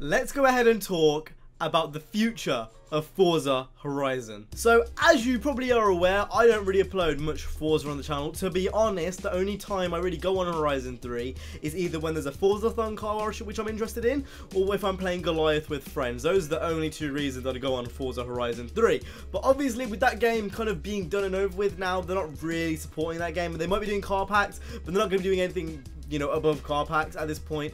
let's go ahead and talk about the future of Forza Horizon. So, as you probably are aware, I don't really upload much Forza on the channel. To be honest, the only time I really go on Horizon 3 is either when there's a Forza-thon car which I'm interested in, or if I'm playing Goliath with friends. Those are the only two reasons that I go on Forza Horizon 3. But obviously, with that game kind of being done and over with now, they're not really supporting that game. They might be doing car packs, but they're not going to be doing anything, you know, above car packs at this point.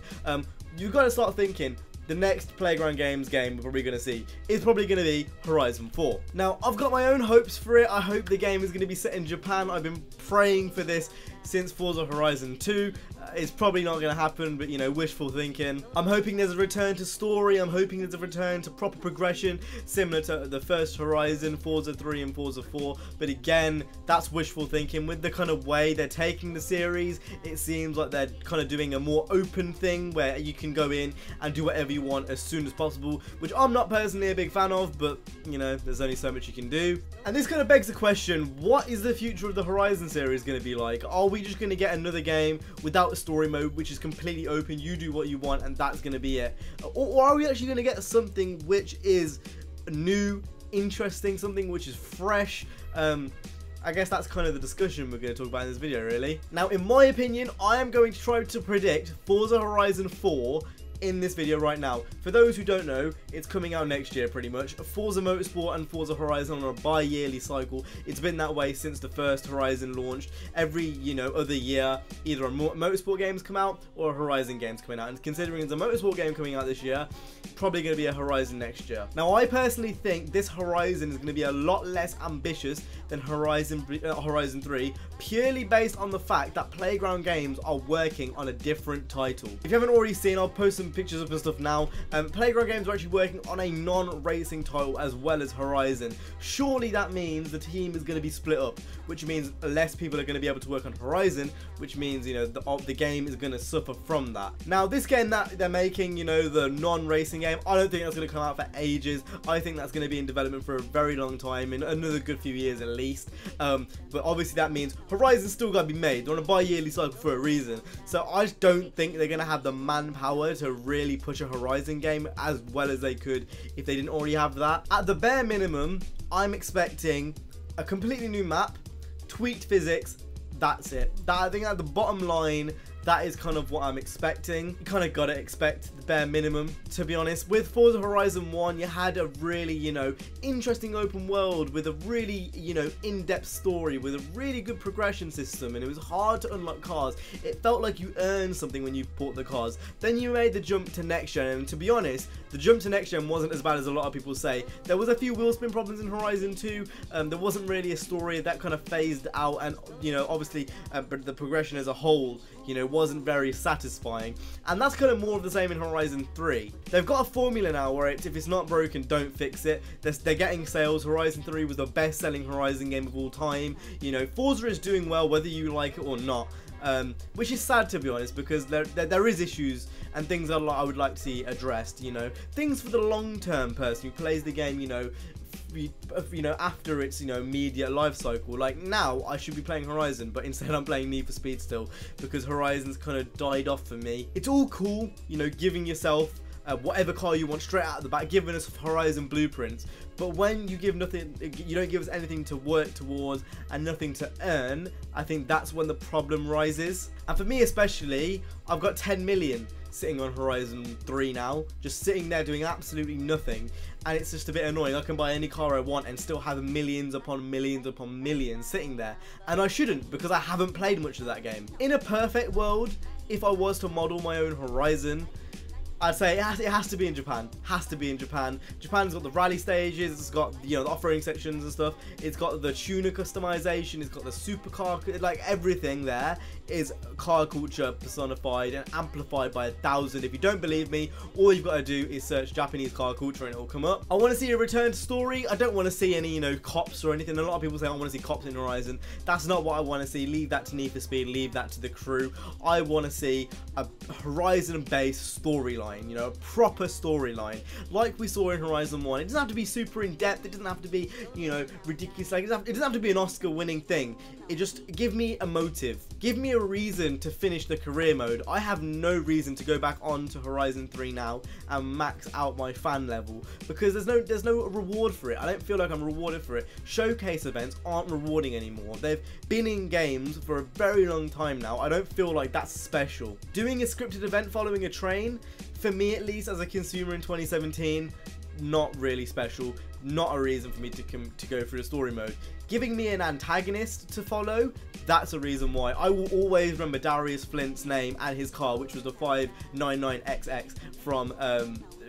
You've got to start thinking, the next Playground Games game we're probably going to see is probably going to be Horizon 4. Now, I've got my own hopes for it. I hope the game is going to be set in Japan. I've been praying for this since Forza Horizon 2. It's probably not going to happen, but, you know, wishful thinking. I'm hoping there's a return to story. I'm hoping there's a return to proper progression, similar to the first Horizon, Forza 3 and Forza 4. But again, that's wishful thinking. With the kind of way they're taking the series, it seems like they're kind of doing a more open thing where you can go in and do whatever you want as soon as possible, which I'm not personally a big fan of, but, you know, there's only so much you can do. And this kind of begs the question, what is the future of the Horizon series going to be like? Are we just going to get another game without a story mode, which is completely open, you do what you want, and that's going to be it? Or are we actually going to get something which is new, interesting, something which is fresh? I guess that's kind of the discussion we're going to talk about in this video, really. Now, in my opinion, I am going to try to predict Forza Horizon 4 in this video right now. For those who don't know, it's coming out next year pretty much. Forza Motorsport and Forza Horizon on a bi-yearly cycle. It's been that way since the first Horizon launched. Every, you know, other year, either a Motorsport games come out or a Horizon game's coming out. And considering it's a Motorsport game coming out this year, probably going to be a Horizon next year. Now, I personally think this Horizon is going to be a lot less ambitious than Horizon 3, purely based on the fact that Playground Games are working on a different title. If you haven't already seen, I'll post some pictures of the stuff now. Playground Games are actually working on a non-racing title as well as Horizon. Surely that means the team is going to be split up, which means less people are going to be able to work on Horizon, which means, you know, the game is going to suffer from that. Now, this game that they're making, you know, the non-racing game, I don't think that's going to come out for ages. I think that's going to be in development for a very long time, in another good few years at least. But obviously that means Horizon's still got to be made. They're on a bi-yearly cycle for a reason. So I just don't think they're going to have the manpower to really push a Horizon game as well as they could if they didn't already have that. At the bare minimum, I'm expecting a completely new map, tweaked physics. That's it. I think at the bottom line, that is kind of what I'm expecting. You kind of got to expect the bare minimum, to be honest. With Forza Horizon 1, you had a really, you know, interesting open world with a really, you know, in-depth story, with a really good progression system, and it was hard to unlock cars. It felt like you earned something when you bought the cars. Then you made the jump to next gen, and to be honest, the jump to next gen wasn't as bad as a lot of people say. There was a few wheel spin problems in Horizon 2. There wasn't really a story that kind of phased out, and, you know, obviously, but the progression as a whole, you know, wasn't very satisfying, and that's kind of more of the same in Horizon 3. They've got a formula now where if it's not broken, don't fix it. They're getting sales. Horizon 3 was the best selling Horizon game of all time. You know, Forza is doing well whether you like it or not, which is sad, to be honest, because there is issues and things that I would like to see addressed, you know, things for the long-term person who plays the game, you know, after its, you know, media life cycle. Like now I should be playing Horizon, but instead I'm playing Need for Speed still, because Horizon's kind of died off for me. It's all cool, you know, giving yourself whatever car you want straight out of the back, giving us Horizon blueprints, but when you give nothing, you don't give us anything to work towards and nothing to earn, I think that's when the problem rises. And for me especially, I've got 10 million sitting on Horizon 3 now, just sitting there doing absolutely nothing, and it's just a bit annoying. I can buy any car I want and still have millions upon millions upon millions sitting there, and I shouldn't, because I haven't played much of that game. In a perfect world, if I was to model my own Horizon, I'd say it has to be in Japan. Has to be in Japan. Japan's got the rally stages, it's got, you know, the off-roading sections and stuff. It's got the tuner customization, it's got the supercar, like everything there is car culture personified and amplified by 1,000. If you don't believe me, all you've got to do is search Japanese car culture and it will come up. I want to see a return to story. I don't want to see any, you know, cops or anything. A lot of people say I want to see cops in Horizon. That's not what I want to see. Leave that to Need for Speed, leave that to the crew. I want to see a Horizon-based storyline. storyline, you know, a proper storyline, like we saw in Horizon 1. It doesn't have to be super in-depth, it doesn't have to be, you know, ridiculous, like, it doesn't have to be an Oscar-winning thing. It just, give me a motive, give me a reason to finish the career mode. I have no reason to go back on to Horizon 3 now and max out my fan level, because there's no reward for it. I don't feel like I'm rewarded for it. Showcase events aren't rewarding anymore. They've been in games for a very long time now. I don't feel like that's special. Doing a scripted event following a train, for me at least as a consumer in 2017, not really special. Not a reason for me to go through the story mode. Giving me an antagonist to follow, that's a reason why. I will always remember Darius Flint's name and his car, which was the 599XX from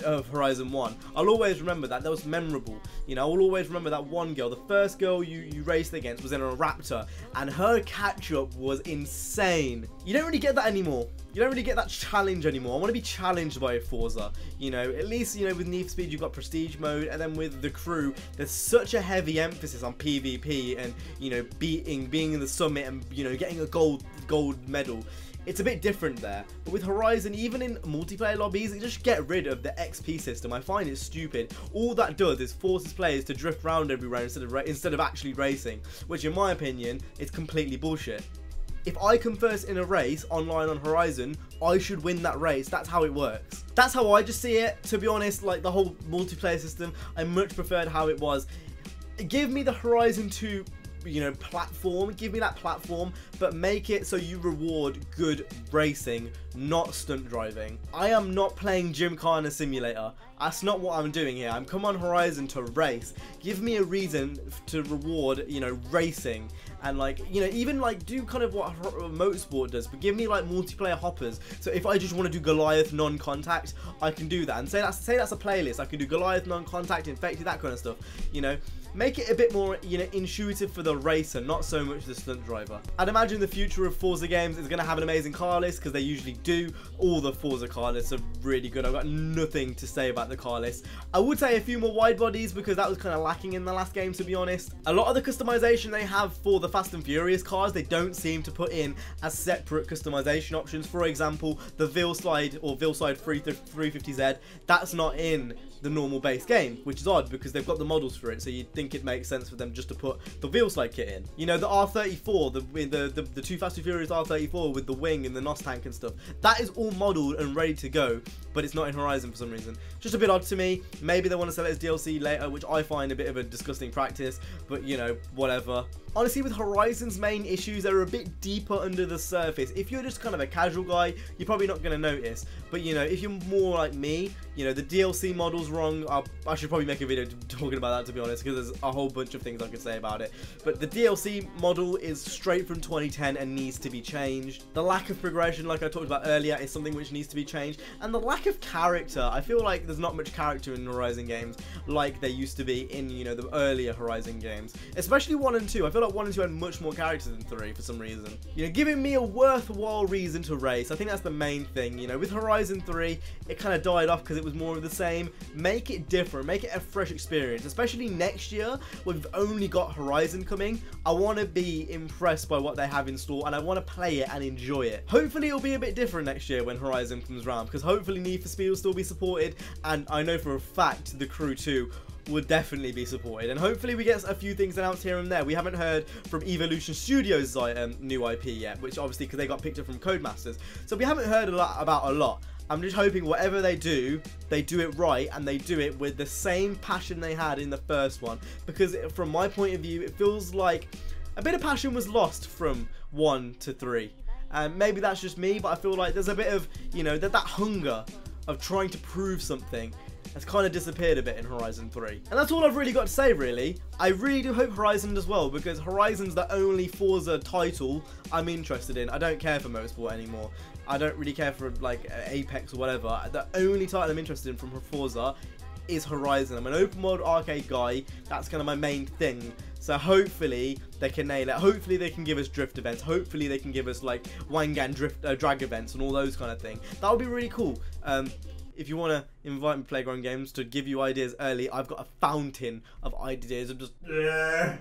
of Horizon 1. I'll always remember that. That was memorable. You know, I will always remember that one girl. The first girl you raced against was in a Raptor, and her catch-up was insane. You don't really get that anymore. You don't really get that challenge anymore. I want to be challenged by Forza. You know, at least, you know, with Need for Speed you've got Prestige mode, and then with the crew, there's such a heavy emphasis on PvP and, you know, being in the summit and, you know, getting a gold medal. It's a bit different there. But with Horizon, even in multiplayer lobbies, they just get rid of the XP system. I find it stupid. All that does is forces players to drift around every round instead of actually racing, which in my opinion is completely bullshit. If I come first in a race online on Horizon, I should win that race. That's how it works. That's how I just see it. To be honest, like the whole multiplayer system, I much preferred how it was. Give me the Horizon 2, you know, platform. Give me that platform, but make it so you reward good racing, not stunt driving. I am not playing Gymkhana Simulator. That's not what I'm doing here. I'm come on Horizon to race. Give me a reason to reward, you know, racing. And like, you know, even like do kind of what Motorsport does, but give me like multiplayer hoppers. So if I just want to do Goliath non-contact, I can do that. And say that's a playlist. I can do Goliath non-contact, infected, that kind of stuff. You know, make it a bit more, you know, intuitive for the racer, not so much the stunt driver. I'd imagine the future of Forza games is going to have an amazing car list, because they usually do. All the Forza car lists are really good. I've got nothing to say about the car list. I would say a few more wide bodies, because that was kind of lacking in the last game, to be honest. A lot of the customization they have for the Fast and Furious cars, they don't seem to put in as separate customization options. For example, the Vilslide or Vilslide 350Z, that's not in the normal base game, which is odd because they've got the models for it, so you'd think it makes sense for them just to put the Vilslide kit in. You know, the R34, the Too Fast and Furious R34 with the wing and the NOS tank and stuff, that is all modeled and ready to go, but it's not in Horizon for some reason. Just a bit odd to me. Maybe they want to sell it as DLC later, which I find a bit of a disgusting practice, but you know, whatever. Honestly, with Horizon's main issues, they're a bit deeper under the surface. If you're just kind of a casual guy, you're probably not going to notice. But, you know, if you're more like me, you know, the DLC model's wrong. I should probably make a video talking about that, to be honest, because there's a whole bunch of things I could say about it. But the DLC model is straight from 2010 and needs to be changed. The lack of progression, like I talked about earlier, is something which needs to be changed. And the lack of character. I feel like there's not much character in Horizon games like there used to be in, you know, the earlier Horizon games. Especially 1 and 2. I feel like 1 and 2 had much more character than 3 for some reason. You know, giving me a worthwhile reason to race. I think that's the main thing. You know, with Horizon 3, it kind of died off because it was more of the same. Make it different. Make it a fresh experience. Especially next year, when we've only got Horizon coming. I want to be impressed by what they have in store, and I want to play it and enjoy it. Hopefully, it'll be a bit different next year when Horizon comes around, because hopefully Need for Speed will still be supported, and I know for a fact the crew too would definitely be supported, and hopefully we get a few things announced here and there. We haven't heard from Evolution Studios' new IP yet, which obviously because they got picked up from Codemasters, so we haven't heard about a lot. I'm just hoping whatever they do it right, and they do it with the same passion they had in the first one, because from my point of view, it feels like a bit of passion was lost from 1 to 3. And maybe that's just me, but I feel like there's a bit of, you know, that hunger of trying to prove something has kind of disappeared a bit in Horizon 3. And that's all I've really got to say, really. I really do hope Horizon does well, because Horizon's the only Forza title I'm interested in. I don't care for Motorsport anymore. I don't really care for, like, Apex or whatever. The only title I'm interested in from Forza is Horizon. I'm an open world arcade guy. That's kind of my main thing. So hopefully they can nail it. Hopefully they can give us drift events. Hopefully they can give us like Wangan drift drag events and all those kind of things. That would be really cool. if you want to invite me to Playground Games to give you ideas early, I've got a fountain of ideas. I'm just...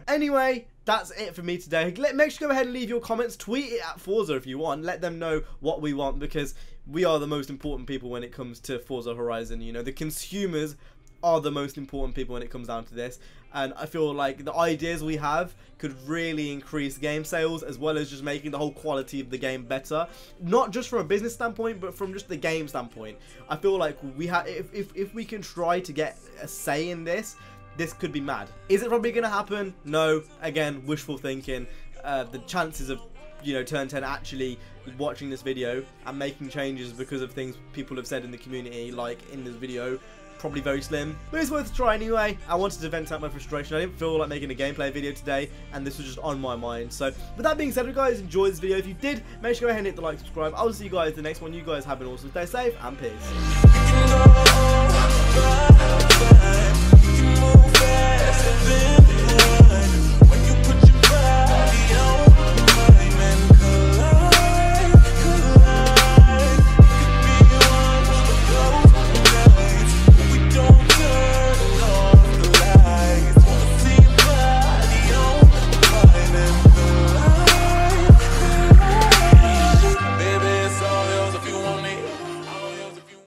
Anyway, that's it for me today. Make sure to go ahead and leave your comments. Tweet it at Forza if you want. Let them know what we want, because we are the most important people when it comes to Forza Horizon. You know, the consumers are the most important people when it comes down to this, and I feel like the ideas we have could really increase game sales, as well as just making the whole quality of the game better, not just from a business standpoint, but from just the game standpoint. I feel like we have, if we can try to get a say in this could be mad. Is it probably gonna happen? No. Again, wishful thinking. The chances of, you know, Turn 10 actually watching this video and making changes because of things people have said in the community, like in this video, probably very slim, but it's worth a try anyway. I wanted to vent out my frustration. I didn't feel like making a gameplay video today, and this was just on my mind. So with that being said, if you guys enjoyed this video, if you did, make sure to go ahead and hit the like, subscribe. I will see you guys in the next one. You guys have an awesome day, safe, and peace.